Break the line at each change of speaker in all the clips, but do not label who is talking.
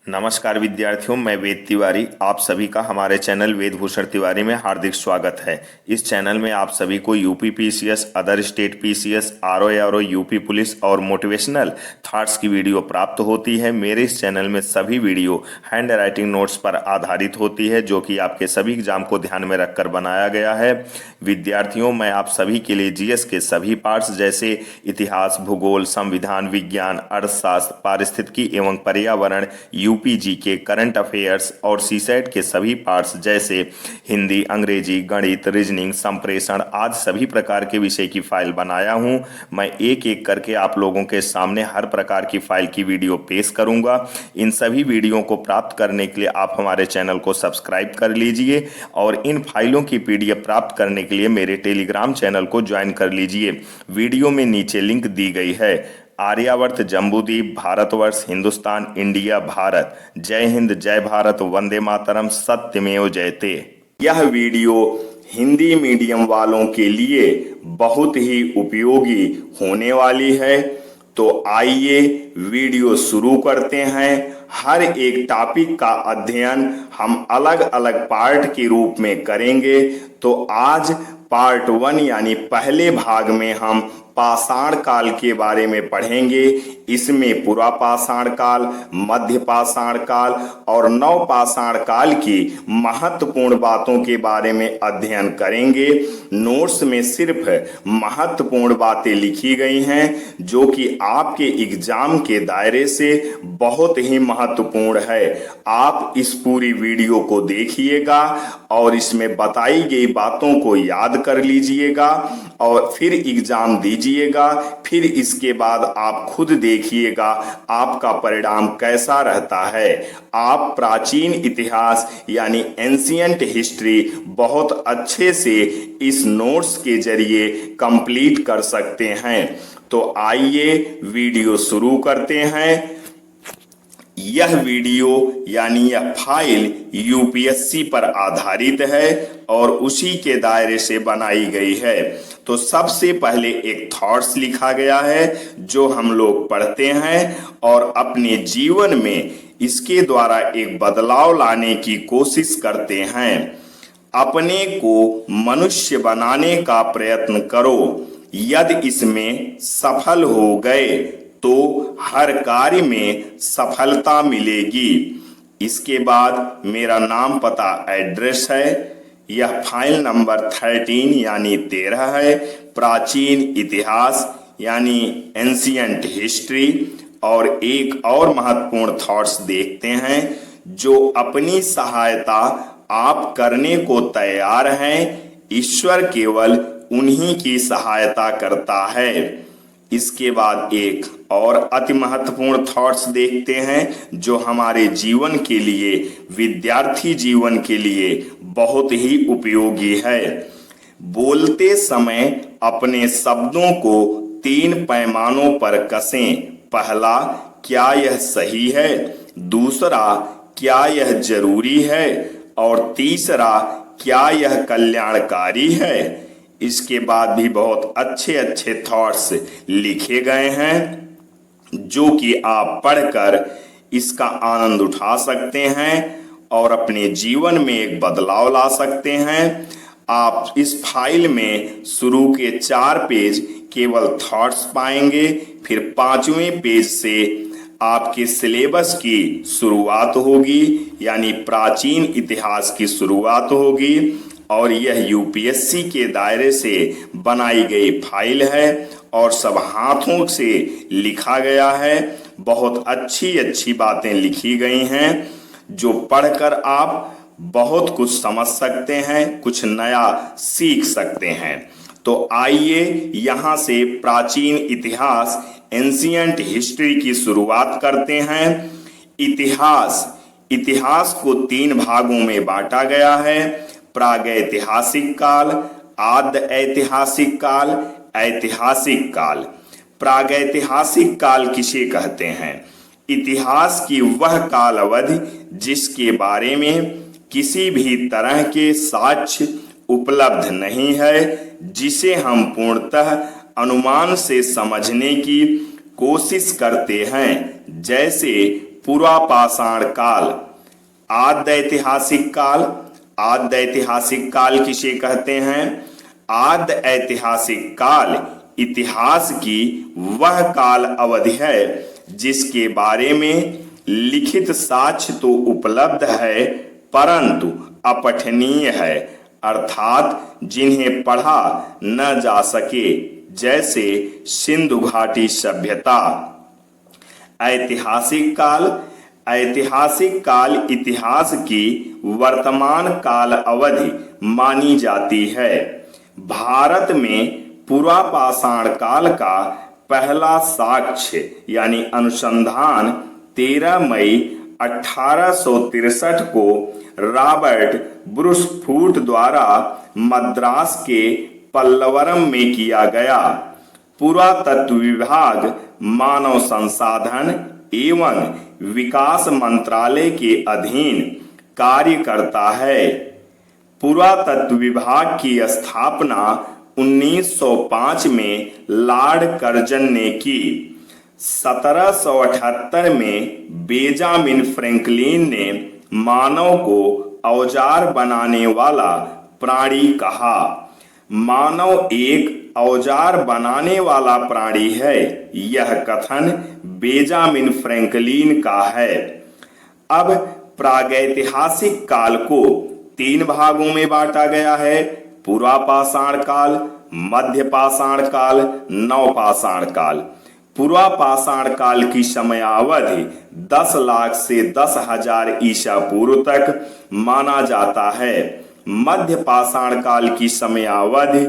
नमस्कार विद्यार्थियों, मैं वेद तिवारी। आप सभी का हमारे चैनल वेद भूषण तिवारी में हार्दिक स्वागत है। इस चैनल में आप सभी को UP PCS, other state PCS, RO UP police और मोटिवेशनल थॉट्स की वीडियो प्राप्त होती है। मेरे इस चैनल में सभी वीडियो हैंड राइटिंग नोट्स पर आधारित होती है, जो कि आपके सभी एग्जाम को ध्यान में रखकर बनाया गया है। विद्यार्थियों, मैं आप सभी के लिए जीएस के सभी पार्ट्स जैसे इतिहास, भूगोल, संविधान, विज्ञान, अर्थशास्त्र, पारिस्थितिकी एवं पर्यावरण, यूपीजी के करंट अफेयर्स और सीसेट के सभी पार्ट्स जैसे हिंदी, अंग्रेजी, गणित, रीजनिंग, संप्रेषण आदि सभी प्रकार के विषय की फाइल बनाया हूं। मैं एक एक करके आप लोगों के सामने हर प्रकार की फाइल की वीडियो पेश करूंगा। इन सभी वीडियो को प्राप्त करने के लिए आप हमारे चैनल को सब्सक्राइब कर लीजिए और इन फाइलों की पीडीएफ प्राप्त करने के लिए मेरे टेलीग्राम चैनल को ज्वाइन कर लीजिए। वीडियो में नीचे लिंक दी गई है। आर्यावर्त, जम्बूद्वीप, भारतवर्ष, हिंदुस्तान, इंडिया, भारत। जय हिंद, जय भारत, वंदे मातरम, सत्यमेव जयते। यह वीडियो हिंदी मीडियम वालों के लिए बहुत ही उपयोगी होने वाली है। तो आइए वीडियो शुरू करते हैं। हर एक टॉपिक का अध्ययन हम अलग अलग पार्ट के रूप में करेंगे। तो आज पार्ट 1 यानी पहले भाग में हम पाषाण काल के बारे में पढ़ेंगे। इसमें पुरा पाषाण काल, मध्य पाषाण काल और नव पाषाण काल की महत्वपूर्ण बातों के बारे में अध्ययन करेंगे। नोट्स में सिर्फ महत्वपूर्ण बातें लिखी गई हैं, जो कि आपके एग्जाम के दायरे से बहुत ही महत्वपूर्ण है। आप इस पूरी वीडियो को देखिएगा और इसमें बताई गई बातों को याद कर लीजिएगा और फिर एग्जाम दीजिएगा। फिर इसके बाद आप खुद देखिएगा आपका परिणाम कैसा रहता है। आप प्राचीन इतिहास यानी एंशियंट हिस्ट्री बहुत अच्छे से इस नोट्स के जरिए कंप्लीट कर सकते हैं। तो आइए वीडियो शुरू करते हैं। यह वीडियो यानी यह फाइल यूपीएससी पर आधारित है और उसी के दायरे से बनाई गई है। तो सबसे पहले एक थॉट्स लिखा गया है जो हम लोग पढ़ते हैं और अपने जीवन में इसके द्वारा एक बदलाव लाने की कोशिश करते हैं। अपने को मनुष्य बनाने का प्रयत्न करो। यदि इसमें सफल हो गए तो हर कार्य में सफलता मिलेगी। इसके बाद मेरा नाम, पता, एड्रेस है। यह फाइल नंबर 13 यानी 13 है। प्राचीन इतिहास यानी एंशियंट हिस्ट्री। और एक और महत्वपूर्ण थॉट्स देखते हैं जो अपनी सहायता आप करने को तैयार हैं। ईश्वर केवल उन्हीं की सहायता करता है। इसके बाद एक और अति महत्वपूर्ण थॉट्स देखते हैं जो हमारे जीवन के लिए, विद्यार्थी जीवन के लिए बहुत ही उपयोगी है। बोलते समय अपने शब्दों को 3 पैमानों पर कसें। पहला, क्या यह सही है? दूसरा, क्या यह जरूरी है? और तीसरा, क्या यह कल्याणकारी है? इसके बाद भी बहुत अच्छे अच्छे थॉट्स लिखे गए हैं जो कि आप पढ़कर इसका आनंद उठा सकते हैं और अपने जीवन में एक बदलाव ला सकते हैं। आप इस फाइल में शुरू के 4 पेज केवल थॉट्स पाएंगे। फिर 5वें पेज से आपके सिलेबस की शुरुआत होगी, यानी प्राचीन इतिहास की शुरुआत होगी। और यह यूपीएससी के दायरे से बनाई गई फाइल है और सब हाथों से लिखा गया है। बहुत अच्छी अच्छी बातें लिखी गई हैं जो पढ़कर आप बहुत कुछ समझ सकते हैं, कुछ नया सीख सकते हैं। तो आइए यहाँ से प्राचीन इतिहास, एंशियंट हिस्ट्री की शुरुआत करते हैं। इतिहास को 3 भागों में बांटा गया है। प्रागैतिहासिक काल, आद्य ऐतिहासिक काल, ऐतिहासिक काल। प्रागैतिहासिक काल किसे कहते हैं? इतिहास की वह काल अवधि जिसके बारे में किसी भी तरह के साक्ष्य उपलब्ध नहीं है, जिसे हम पूर्णतः अनुमान से समझने की कोशिश करते हैं। जैसे पुरापाषाण काल। आद्य ऐतिहासिक काल। आद्य ऐतिहासिक काल किसे कहते हैं? आद्य ऐतिहासिक काल इतिहास की वह काल अवधि है जिसके बारे में लिखित साक्ष्य तो उपलब्ध है परंतु अपठनीय है, अर्थात जिन्हें पढ़ा न जा सके, जैसे सिंधु घाटी सभ्यता। ऐतिहासिक काल। ऐतिहासिक काल इतिहास की वर्तमान काल अवधि मानी जाती है। भारत में पुरापाषाण काल का पहला साक्ष्य यानी अनुसंधान 13 मई 1863 को रॉबर्ट ब्रूसफूट द्वारा मद्रास के पल्लवरम में किया गया। पुरातत्व विभाग मानव संसाधन एवं विकास मंत्रालय के अधीन कार्य करता है। पुरातत्व विभाग की स्थापना 1905 में लॉर्ड कर्जन ने की। 1778 में बेंजामिन फ्रैंकलिन ने मानव को औजार बनाने वाला प्राणी कहा। मानव एक औजार बनाने वाला प्राणी है, यह कथन बेंजामिन फ्रैंकलिन का है। अब प्रागैतिहासिक काल को 3 भागों में बांटा गया है: पुरापाषाण काल, मध्यपाषाण काल, नवपाषाण काल। पुरापाषाण काल की समयावधि 10 लाख से 10,000 ईसा पूर्व तक माना जाता है। मध्यपाषाण काल की समयावधि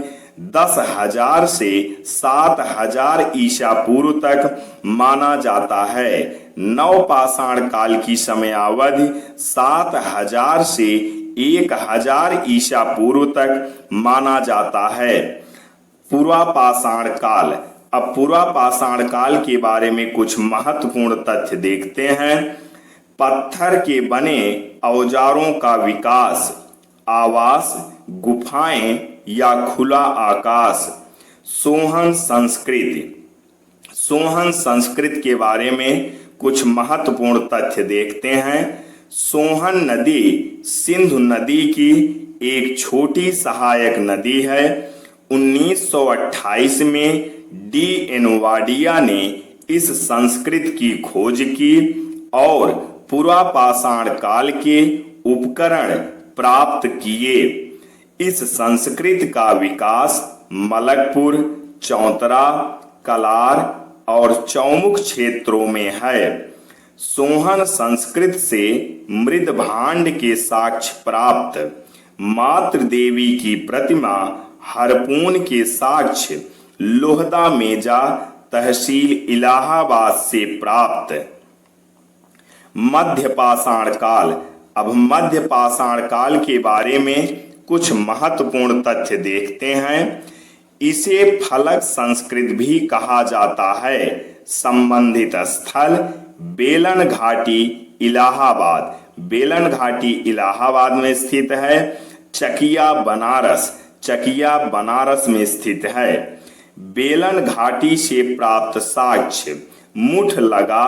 10,000 से 7,000 ईसा पूर्व तक माना जाता है। नवपाषाण काल की समयावधि 7,000 से 1,000 ईसा पूर्व तक माना जाता है। पुरापाषाण काल। अब पुरापाषाण काल के बारे में कुछ महत्वपूर्ण तथ्य देखते हैं। पत्थर के बने औजारों का विकास, आवास, गुफाएं या खुला आकाश। सोहन संस्कृति। सोहन संस्कृति के बारे में कुछ महत्वपूर्ण तथ्य देखते हैं। सोहन नदी सिंधु नदी की एक छोटी सहायक नदी है। 1928 में D.N. वाडिया ने इस संस्कृति की खोज की और पुरापाषाण काल के उपकरण प्राप्त किए। इस संस्कृति का विकास मलकपुर, चौतरा, कलार और चौमुख क्षेत्रों में है। सोहन संस्कृति से मृद भांड के साक्ष्य प्राप्त। मातृ देवी की प्रतिमा हरपून के साक्ष्य लोहदा मेजा तहसील इलाहाबाद से प्राप्त। मध्यपाषाण काल। अब मध्यपाषाण काल के बारे में कुछ महत्वपूर्ण तथ्य देखते हैं। इसे फलक संस्कृति भी कहा जाता है। संबंधित स्थल बेलन घाटी इलाहाबाद। बेलन घाटी इलाहाबाद में स्थित है। चकिया बनारस। चकिया बनारस में स्थित है। बेलन घाटी से प्राप्त साक्ष्य मुठ लगा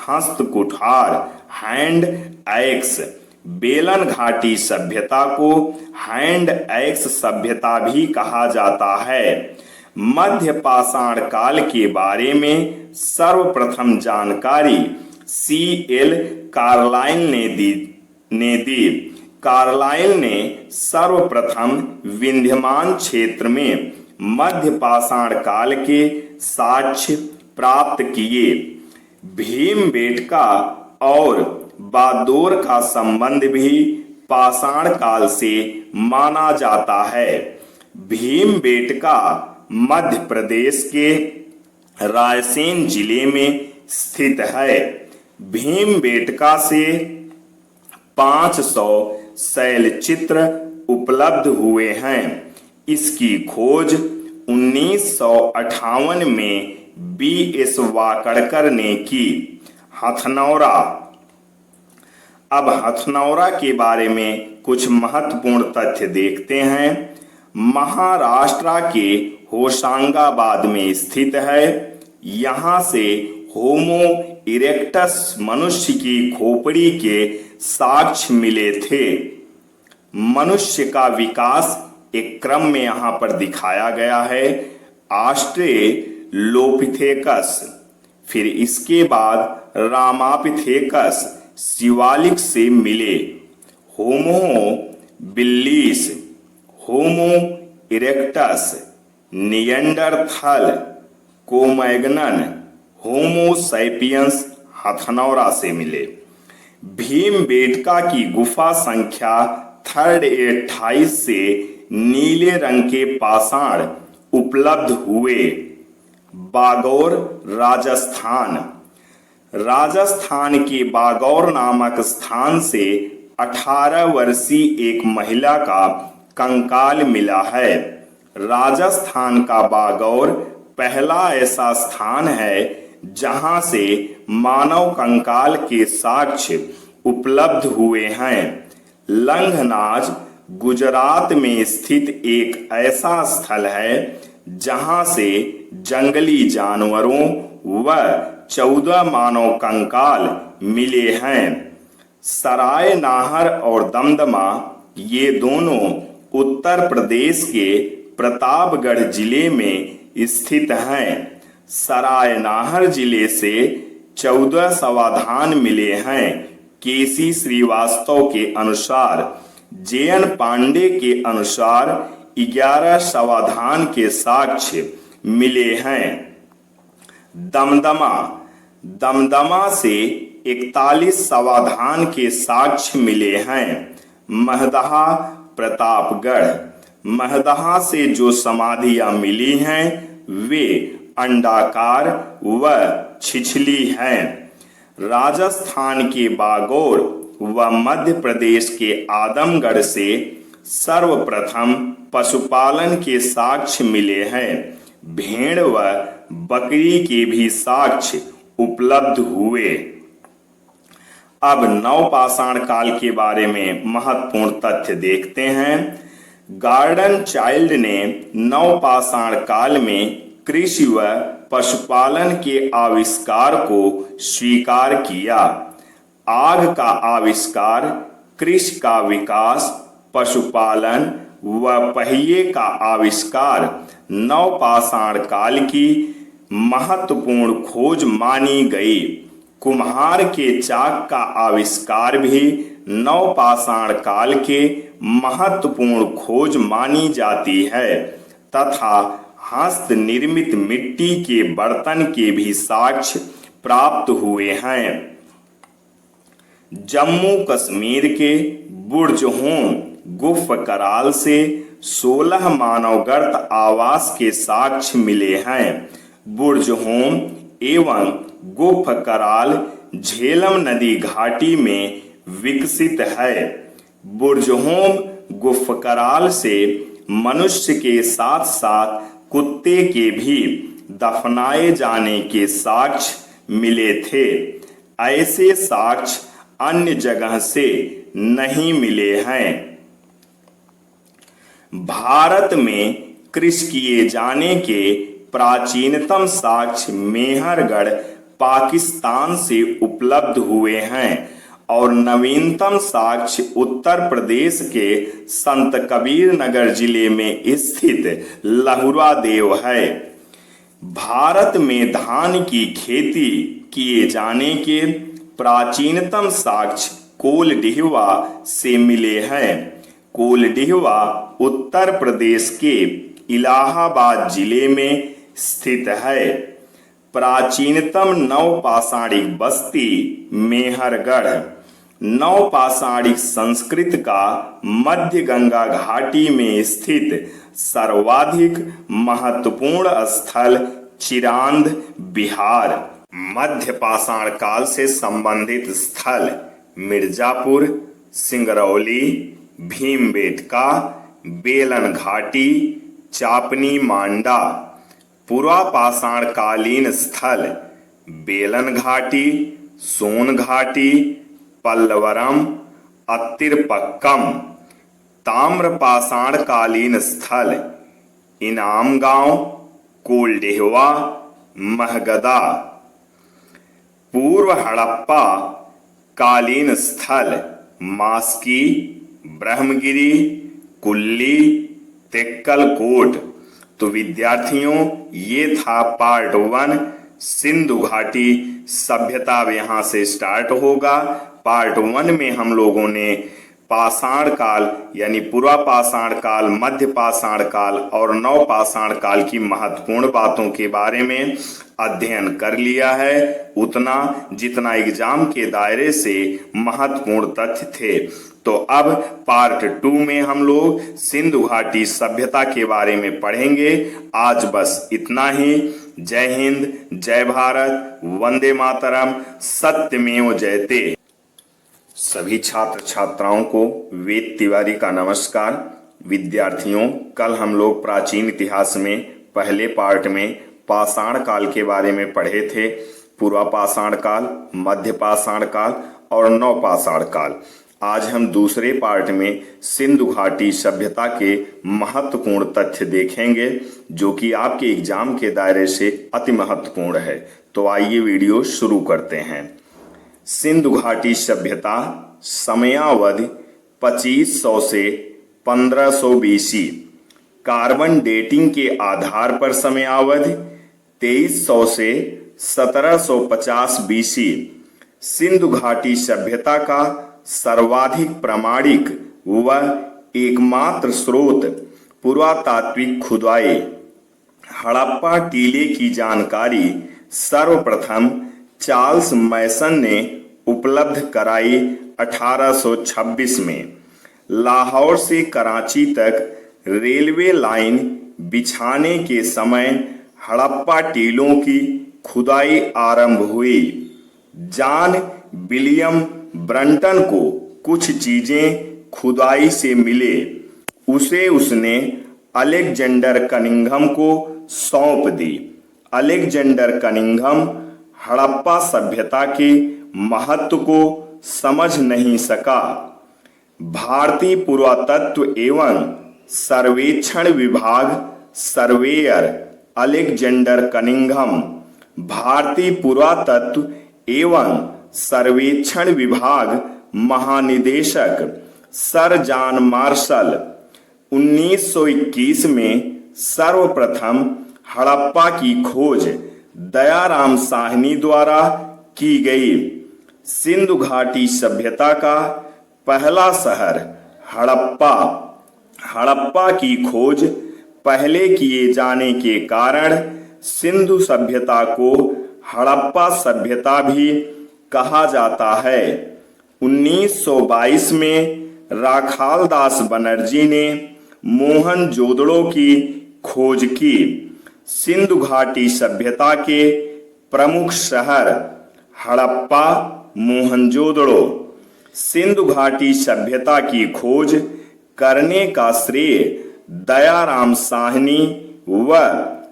हस्त कुठार हैंड एक्स। बेलन घाटी सभ्यता को हैंड एक्स सभ्यता भी कहा जाता है। मध्यपाषाण काल के बारे में सर्वप्रथम जानकारी C.L. कार्लाइल ने दी। कार्लाइल ने सर्वप्रथम विंध्यमान क्षेत्र में मध्यपाषाण काल के साक्ष्य प्राप्त किए। भीमबेटका और बागडोर का संबंध भी पाषाण काल से माना जाता है। भीमबेटका मध्य प्रदेश के रायसेन जिले में स्थित है। भीमबेटका से 500 शैलचित्र उपलब्ध हुए हैं। इसकी खोज 1958 में B.S. वाकड़कर ने की। हथनौरा। अब हथनौरा के बारे में कुछ महत्वपूर्ण तथ्य देखते हैं। महाराष्ट्र के होशंगाबाद में स्थित है। यहाँ से होमो इरेक्टस मनुष्य की खोपड़ी के साक्ष्य मिले थे। मनुष्य का विकास एक क्रम में यहां पर दिखाया गया है। ऑस्ट्रेलोपिथेकस, फिर इसके बाद रामापिथेकस शिवालिक से मिले। होमो बिल्लिस, होमो erectus, Neanderthal, कोमैग्नन, Homo sapiens Hathnora से मिले। भीमबेटका की गुफा संख्या 328 से नीले रंग के पाषाण उपलब्ध हुए। बागौर राजस्थान, राजस्थान के बागौर नामक स्थान से 18 वर्षीय एक महिला का कंकाल मिला है। राजस्थान का बागौर पहला ऐसा स्थान है जहां से मानव कंकाल के साक्ष्य उपलब्ध हुए हैं। लंघनाज गुजरात में स्थित एक ऐसा स्थल है जहां से जंगली जानवरों व 14 मानव कंकाल मिले हैं। सराय नाहर और दमदमा ये दोनों उत्तर प्रदेश के प्रतापगढ़ जिले में स्थित हैं। सराय नाहर जिले से 14 समाधान मिले हैं। केसी श्रीवास्तव के अनुसार, जेएन पांडे के अनुसार 11 समाधान के साक्ष्य मिले हैं। दमदमा, दमदमा से 41 समाधान के साक्ष्य मिले हैं। महदहा प्रतापगढ़, महदहा से जो समाधियां मिली हैं वे अंडाकार व छिछली हैं। राजस्थान के बागौर व मध्य प्रदेश के आदमगढ़ से सर्वप्रथम पशुपालन के साक्ष्य मिले हैं। भेड़ व बकरी के भी साक्ष्य उपलब्ध हुए। अब नवपाषाण काल के बारे में महत्वपूर्ण तथ्य देखते हैं। गार्डन चाइल्ड ने नवपाषाण काल में कृषि व पशुपालन के आविष्कार को स्वीकार किया। आग का आविष्कार, कृषि का विकास, पशुपालन व पहिए का आविष्कार नवपाषाण काल की महत्वपूर्ण खोज मानी गई। कुम्हार के चाक का आविष्कार भी नवपाषाण काल के महत्वपूर्ण खोज मानी जाती है तथा हस्त निर्मित मिट्टी के बर्तन के भी साक्ष्य प्राप्त हुए हैं। जम्मू कश्मीर के बुर्जहोम गुफ कराल से 16 मानवगर्त आवास के साक्ष्य मिले हैं। बुर्जहोम एवं गुफ कराल झेलम नदी घाटी में विकसित है। बुर्जहोम गुफ कराल से मनुष्य के साथ साथ कुत्ते के भी दफनाए जाने के साक्ष्य मिले थे। ऐसे साक्ष्य अन्य जगह से नहीं मिले हैं। भारत में कृषि किए जाने के प्राचीनतम साक्ष्य मेहरगढ़ पाकिस्तान से उपलब्ध हुए हैं और नवीनतम साक्ष्य उत्तर प्रदेश के संत कबीर नगर जिले में स्थित लहुरा देव है। भारत में धान की खेती किए जाने के प्राचीनतम साक्ष्य कोलडिहवा से मिले हैं। कोलडिहवा उत्तर प्रदेश के इलाहाबाद जिले में स्थित है। प्राचीनतम नवपाषाणिक बस्ती मेहरगढ़। नवपाषाणिक संस्कृत का मध्य गंगा घाटी में स्थित सर्वाधिक महत्वपूर्ण स्थल चिरांद बिहार। मध्य पाषाण काल से संबंधित स्थल मिर्जापुर, सिंगरौली, भीमबेटका, बेलन घाटी, चापनी मांडा। पुरापाषाण कालीन स्थल बेलन घाटी, सोन घाटी, पल्लवरम, अत्तिरपक्कम। ताम्रपाषाण कालीन स्थल इनाम गांव, कोलडेहवा, महगदा। पूर्व हड़प्पा कालीन स्थल मास्की, ब्रह्मगिरी, कुल्ली, तेक्कलकोट। तो विद्यार्थियों, ये था पार्ट 1 सिंधु घाटी सभ्यता। अब यहाँ से स्टार्ट होगा। पार्ट 1 में हम लोगों ने पाषाण काल यानी पुरा पाषाण काल, मध्य पाषाण काल और नव पाषाण काल की महत्वपूर्ण बातों के बारे में अध्ययन कर लिया है, उतना जितना एग्जाम के दायरे से महत्वपूर्ण तथ्य थे। तो अब पार्ट 2 में हम लोग सिंधु घाटी सभ्यता के बारे में पढ़ेंगे। आज बस इतना ही। जय हिंद, जय भारत, वंदे मातरम, सत्यमेव जयते। सभी छात्र छात्राओं को वेद तिवारी का नमस्कार। विद्यार्थियों, कल हम लोग प्राचीन इतिहास में पहले पार्ट में पाषाण काल के बारे में पढ़े थे। पूर्व पाषाण काल, मध्य पाषाण काल और नव पाषाण काल। आज हम दूसरे पार्ट में सिंधु घाटी सभ्यता के महत्वपूर्ण तथ्य देखेंगे, जो कि आपके एग्जाम के दायरे से अति महत्वपूर्ण है। तो आइए वीडियो शुरू करते हैं। सिंधु घाटी सभ्यता समयावधि 2500 से 1500 बीसी। कार्बन डेटिंग के आधार पर समयावधि 2300 से 1750 बीसी। सिंधु घाटी सभ्यता का सर्वाधिक प्रामाणिक व एकमात्र स्रोत पुरातात्विक खुदाई हड़प्पा टीले की जानकारी सर्वप्रथम चार्ल्स मैसन ने उपलब्ध कराई 1826 में। लाहौर से कराची तक रेलवे लाइन बिछाने के समय हड़प्पा टीलों की खुदाई आरंभ हुई। जॉन विलियम ब्रंटन को कुछ चीजें खुदाई से मिले, उसे उसने अलेक्जेंडर कनिंघम को सौंप दी। अलेक्जेंडर कनिंघम हड़प्पा सभ्यता के महत्व को समझ नहीं सका। भारतीय पुरातत्व एवं सर्वेक्षण विभाग सर्वेयर अलेक्जेंडर कनिंघम, भारतीय पुरातत्व एवं सर्वेक्षण विभाग महानिदेशक सर जॉन मार्शल 1921 में सर्वप्रथम हड़प्पा की खोज दयाराम साहनी द्वारा की गई। सिंधु घाटी सभ्यता का पहला शहर हड़प्पा। हड़प्पा की खोज पहले किए जाने के कारण सिंधु सभ्यता को हड़प्पा सभ्यता भी कहा जाता है। 1922 में राखालदास बनर्जी ने मोहनजोदड़ो की खोज की। सिंधु घाटी सभ्यता के प्रमुख शहर हड़प्पा, मोहनजोदड़ो। सिंधु घाटी सभ्यता की खोज करने का श्रेय दयाराम साहनी व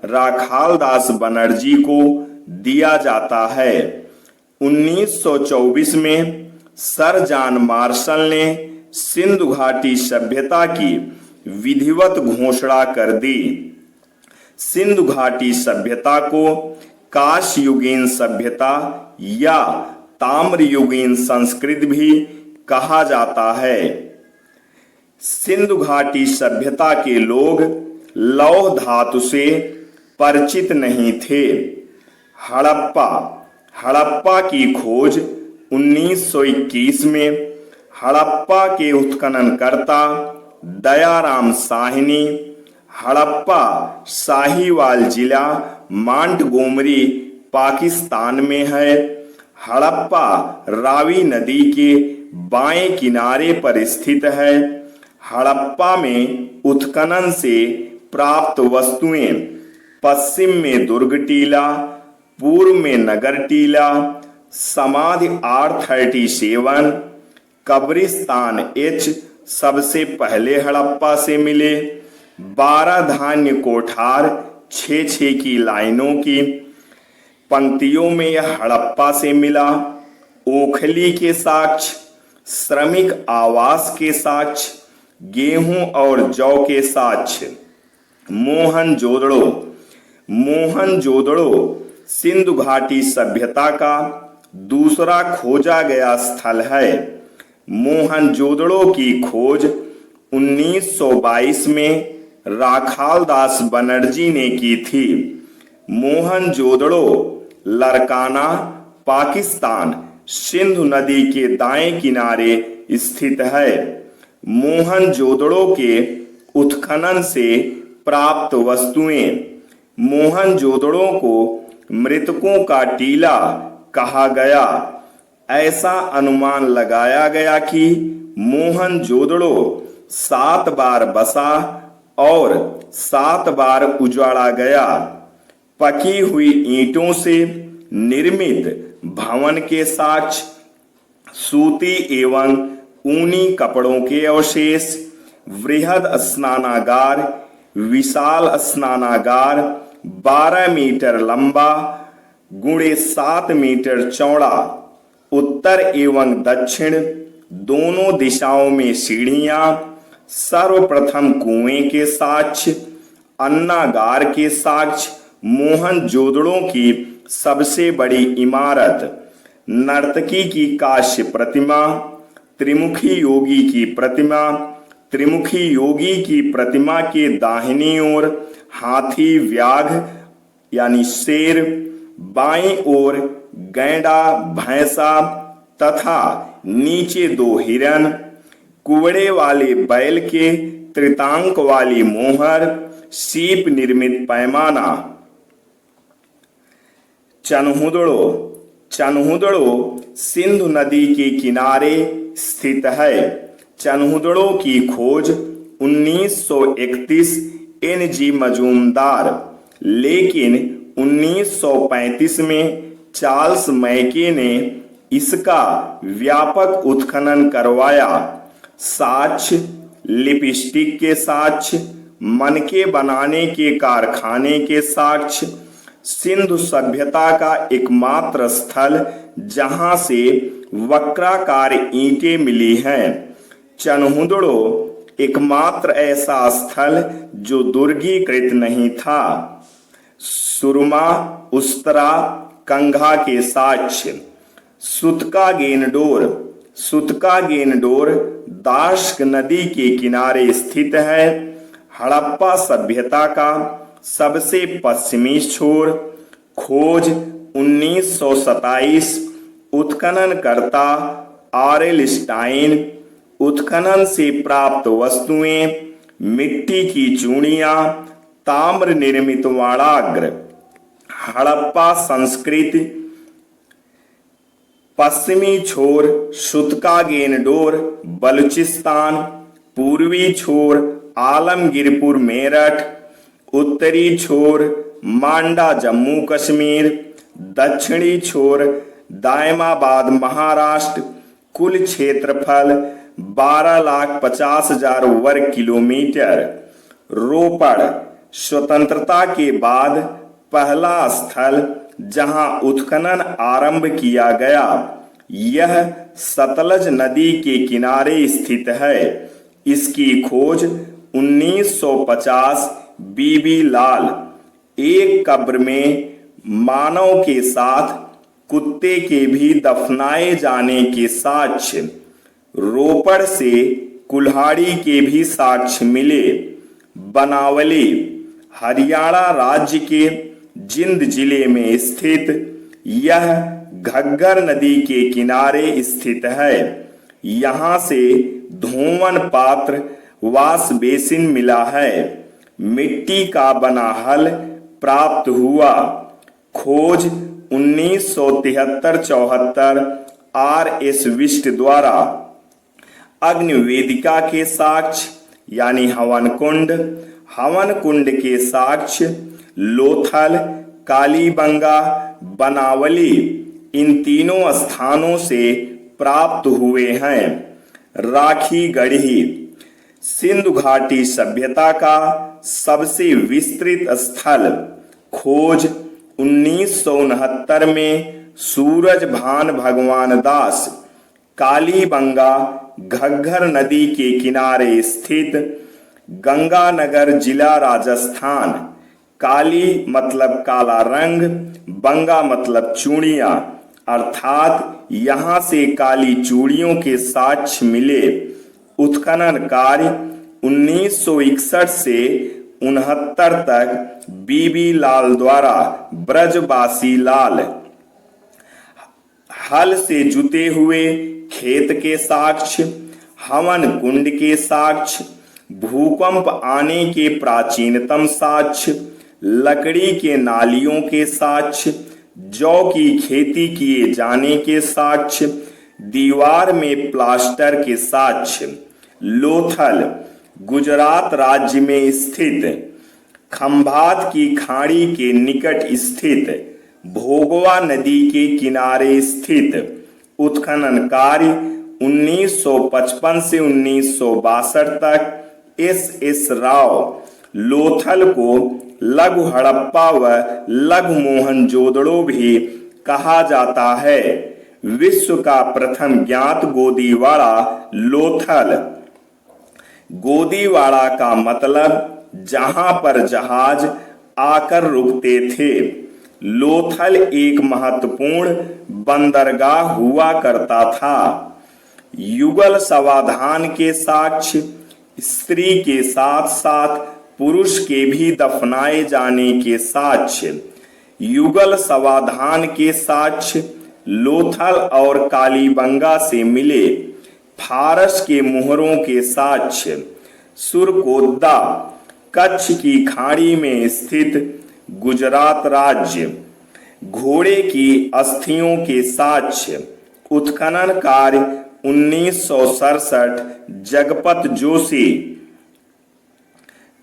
राखालदास बनर्जी को दिया जाता है। 1924 में सर जॉन मार्शल ने सिंधु घाटी सभ्यता की विधिवत घोषणा कर दी। सिंधु घाटी सभ्यता को कांस्ययुगीन सभ्यता या ताम्रयुगीन संस्कृत भी कहा जाता है। सिंधु घाटी सभ्यता के लोग लौह धातु से परिचित नहीं थे। हड़प्पा की खोज 1921 में हड़प्पा के उत्खननकर्ता दयाराम साहनी, हड़प्पा साहिवाल जिला मांटगोमरी पाकिस्तान में है। हड़प्पा रावी नदी के बाएं किनारे पर स्थित है। हड़प्पा में उत्खनन से प्राप्त वस्तुएं पश्चिम में दुर्ग टीला, पूर्व में नगर टीला, समाधि R37, कब्रिस्तान H सबसे पहले हड़प्पा से मिले। 12 धान्य कोठार 6-6 की लाइनों की पंक्तियों में यह हड़प्पा से मिला। ओखली के साक्ष्य, श्रमिक आवास के साक्ष्य, गेहूं और जौ के साक्ष्य। मोहनजोदड़ो सिंधु घाटी सभ्यता का दूसरा खोजा गया स्थल है। मोहनजोदड़ो की खोज 1922 में राखालदास बनर्जी ने की थी। मोहनजोदड़ो लरकाना, पाकिस्तान, सिंधु नदी के दाएं किनारे स्थित है। मोहनजोदड़ो के उत्खनन से प्राप्त वस्तुएं। मोहनजोदड़ो को मृतकों का टीला कहा गया। ऐसा अनुमान लगाया गया कि मोहनजोदड़ो 7 बार बसा और 7 बार उजाड़ा गया। पकी हुई ईंटों से निर्मित भवन के साक्ष्य, सूती एवं ऊनी कपड़ों के अवशेष, वृहद स्नानागार, विशाल स्नानागार 12 मीटर लंबा गुणे 7 मीटर चौड़ा, उत्तर एवं दक्षिण दोनों दिशाओं में सीढ़ियां, सर्वप्रथम कुएं के साक्ष्य, अन्नागार के साक्ष्य, मोहनजोदड़ो की सबसे बड़ी इमारत, नर्तकी की कांस्य प्रतिमा, त्रिमुखी योगी की प्रतिमा, त्रिमुखी योगी की प्रतिमा के दाहिनी ओर हाथी व्याघ्र यानी शेर, बाईं ओर गैंडा भैंसा तथा नीचे 2 हिरन, कुवड़े वाले बैल के त्रितांक वाली मोहर, सीप निर्मित पैमाना। चनहुदड़ो। चनहुदड़ो सिंधु नदी के किनारे स्थित है। चनहुदड़ो की खोज 1931 NG मजूमदार, लेकिन 1935 में चार्ल्स मैके ने इसका व्यापक उत्खनन करवाया। साक्ष्य, लिपस्टिक के साक्ष्य, मनके बनाने के कारखाने के साक्ष्य, सिंधु सभ्यता का एकमात्र स्थल जहां से वक्राकार ईंटें मिली हैं। चनहुदड़ो एकमात्र ऐसा स्थल जो दुर्गीकृत नहीं था। सुरमा, उस्तरा, कंघा के साक्ष्य। सुतका गेनडोर। सुतका गेनडोर दाश्क नदी के किनारे स्थित है। हड़प्पा सभ्यता का सबसे पश्चिमी छोर। खोज 1927। उत्खननकर्ता RL स्टाइन। उत्खनन से प्राप्त वस्तुएं, मिट्टी की चूड़ियां, ताम्र निर्मित वाड़ाग्र। हड़प्पा संस्कृति। पश्चिमी छोर सुतका गेनडोर बलूचिस्तान, पूर्वी छोर आलमगीरपुर मेरठ, उत्तरी छोर मांडा जम्मू कश्मीर, दक्षिणी छोर दायमाबाद महाराष्ट्र। कुल क्षेत्रफल 12,50,000 वर्ग किलोमीटर। रोपड़ स्वतंत्रता के बाद पहला स्थल जहां उत्खनन आरंभ किया गया। यह सतलज नदी के किनारे स्थित है। इसकी खोज 1950 बीबी लाल। एक कब्र में मानव के साथ कुत्ते के भी दफनाए जाने के साक्ष्य। रोपड़ से कुल्हाड़ी के भी साक्ष्य मिले। बनावली हरियाणा राज्य के जिंद जिले में स्थित यह घग्गर नदी के किनारे स्थित है। यहाँ से धोवन पात्र वाश बेसिन मिला है। मिट्टी का बना हल प्राप्त हुआ। खोज 1973-74 RS विष्ट द्वारा। अग्निवेदिका के साक्ष्य यानी हवन कुंड। हवन कुंड के साक्ष्य लोथल, कालीबंगा, बनावली इन तीनों स्थानों से प्राप्त हुए हैं। राखी गढ़ी सिंधु घाटी सभ्यता का सबसे विस्तृत स्थल। खोज 1969 में सूरजभान भगवान दास। कालीबंगा घग्गर नदी के किनारे स्थित गंगानगर जिला राजस्थान। काली मतलब काला रंग, बंगा मतलब चूड़ियां
अर्थात यहाँ से काली चूड़ियों के साक्ष्य मिले। उत्खनन कार्य 1961 से 69 तक बीबी लाल द्वारा ब्रजवासी लाल हल से जुते हुए खेत के साक्ष्य, हवन कुंड के साक्ष्य, भूकंप आने के प्राचीनतम साक्ष्य, लकड़ी के नालियों के साक्ष्य, जौ की खेती किए जाने के साक्ष्य, दीवार में प्लास्टर के साक्ष्य। लोथल गुजरात राज्य में स्थित खंभात की खाड़ी के निकट स्थित भोगवा नदी के किनारे स्थित उत्खनन कार्य 1955 से 1962 तक एस राव लोथल को लघु हड़प्पा व लघु मोहनजोदड़ो भी कहा जाता है। विश्व का प्रथम ज्ञात गोदीवाड़ा लोथल। गोदीवाड़ा का मतलब जहां पर जहाज आकर रुकते थे। लोथल एक महत्वपूर्ण बंदरगाह हुआ करता था। युगल समाधान के साक्ष्य, स्त्री के साथ साथ पुरुष के भी दफनाए जाने के साक्ष्य। युगल समाधान के साक्ष्य लोथल और कालीबंगा से मिले। फारस के मुहरों के साक्ष्य। सुरकोद्दा कच्छ की खाड़ी में स्थित गुजरात राज्य। घोड़े की अस्थियों के साक्ष्य। उत्खनन कार्य 1967 जगपत जोशी।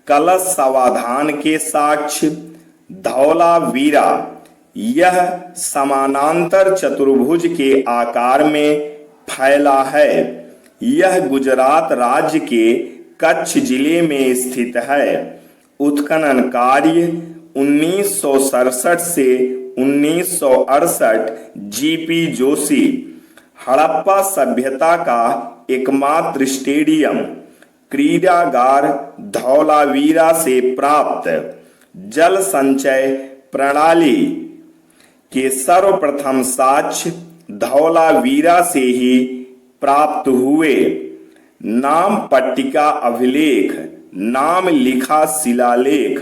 कलश समाधान के साक्ष्य। धौलावीरा यह समानांतर चतुर्भुज के आकार में फैला है। यह गुजरात राज्य के कच्छ जिले में स्थित है। उत्खनन कार्य 1967 से 1968 जीपी जोशी। हड़प्पा सभ्यता का एकमात्र स्टेडियम क्रीडागार धौलावीरा से प्राप्त। जल संचय प्रणाली के सर्वप्रथम साक्ष्य धौलावीरा से ही प्राप्त हुए। नाम पट्टिका अभिलेख, नाम लिखा शिलालेख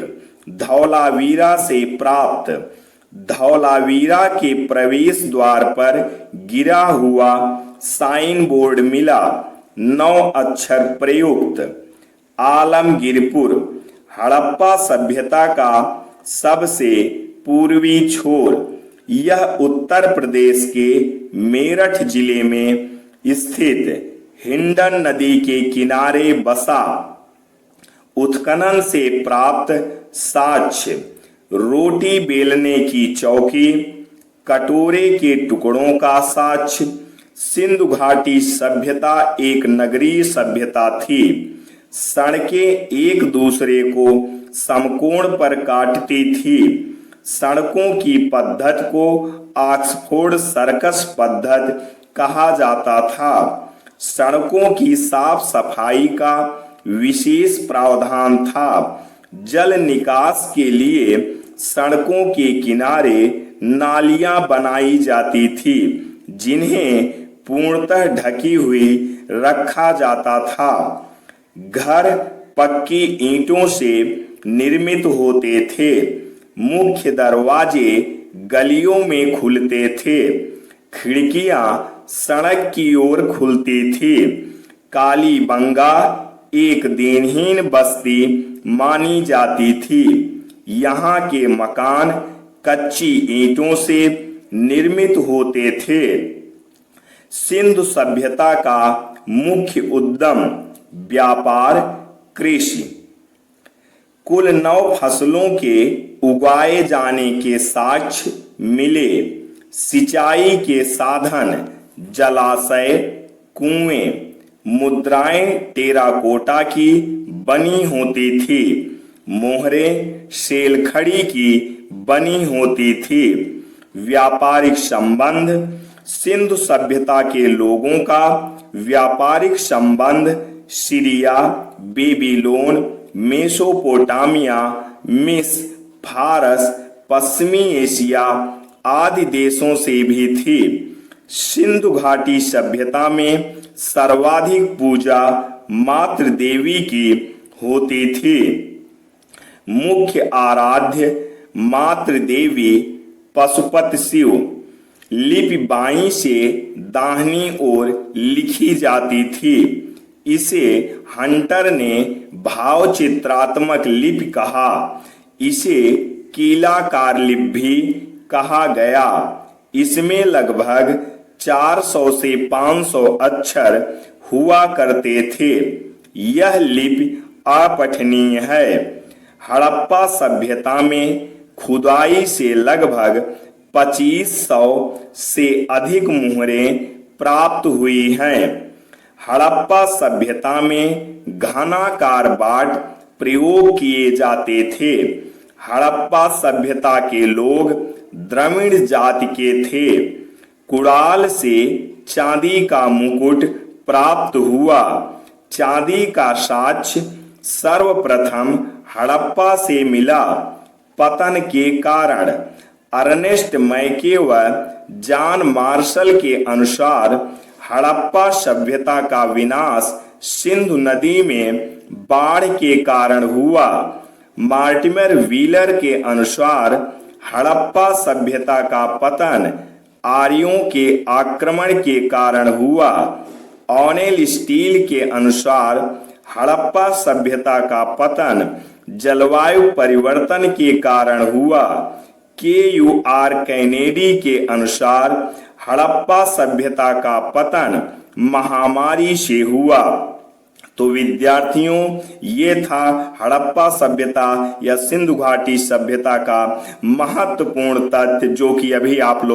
धौलावीरा से प्राप्त। धौलावीरा के प्रवेश द्वार पर गिरा हुआ साइन बोर्ड मिला। 9 अक्षर प्रयुक्त। आलमगीरपुर हड़प्पा सभ्यता का सबसे पूर्वी छोर। यह उत्तर प्रदेश के मेरठ जिले में स्थित हिंडन नदी के किनारे बसा। उत्खनन से प्राप्त साक्ष्य। रोटी बेलने की चौकी, कटोरे के टुकड़ों का साक्ष्य। सिंधु घाटी सभ्यता एक नगरीय सभ्यता थी। सड़कें एक दूसरे को समकोण पर काटती थी। सड़कों की पद्धति को ऑक्सफोर्ड सर्कस पद्धति कहा जाता था। सड़कों की साफ सफाई का विशेष प्रावधान था। जल निकास के लिए सड़कों के किनारे नालियां बनाई जाती थी, जिन्हें पूर्णतः ढकी हुई रखा जाता था। घर पक्की ईंटों से निर्मित होते थे। मुख्य दरवाजे गलियों में खुलते थे। खिड़कियां सड़क की ओर खुलती थी। कालीबंगा एक दिनहीन बस्ती मानी जाती थी। यहाँ के मकान कच्ची ईंटों से निर्मित होते थे। सिंधु सभ्यता का मुख्य उद्यम व्यापार, कृषि। कुल 9 फसलों के उगाए जाने के साक्ष्य मिले। सिंचाई के साधन जलाशय, कुएं। मुद्राएं टेराकोटा की बनी होती थी। मोहरें शेलखड़ी की बनी होती थी। व्यापारिक संबंध। सिंधु सभ्यता के लोगों का व्यापारिक संबंध सीरिया, बेबीलोन, मेसोपोटामिया, मिस्र, फारस, पश्चिमी एशिया आदि देशों से भी थी। सिंधु घाटी सभ्यता में सर्वाधिक पूजा मातृ देवी की होती थी। मुख्य आराध्य मातृ देवी पशुपति शिव लिपि बाईं से दाहिनी ओर लिखी जाती थी। इसे हंटर ने भाव चित्रात्मक लिपि कहा। इसे कीलाकार लिपि भी कहा गया। इसमें लगभग 400 से 500 अक्षर हुआ करते थे। यह लिपि अपठनीय है। हड़प्पा सभ्यता में खुदाई से लगभग 2500 से अधिक मुहरें प्राप्त हुई हैं। हड़प्पा सभ्यता में घनाकार बाट प्रयोग किए जाते थे। हड़प्पा सभ्यता के लोग द्रविड़ जाति के थे। कुड़ाल से चांदी का मुकुट प्राप्त हुआ। चांदी का साक्ष्य सर्वप्रथम हड़प्पा से मिला। पतन के कारण अर्नेस्ट मैके व जॉन मार्शल के अनुसार हड़प्पा सभ्यता का विनाश सिंधु नदी में बाढ़ के कारण हुआ। मार्टिमर व्हीलर के अनुसार हड़प्पा सभ्यता का पतन आर्यों के आक्रमण के कारण हुआ। ऑनेल स्टील के अनुसार हड़प्पा सभ्यता का पतन जलवायु परिवर्तन के कारण हुआ। KUR कैनेडी के अनुसार हड़प्पा सभ्यता का पतन महामारी से हुआ। तो विद्यार्थियों, ये था हड़प्पा सभ्यता या सिंधु घाटी सभ्यता का महत्वपूर्ण तथ्य जो कि अभी आप लोग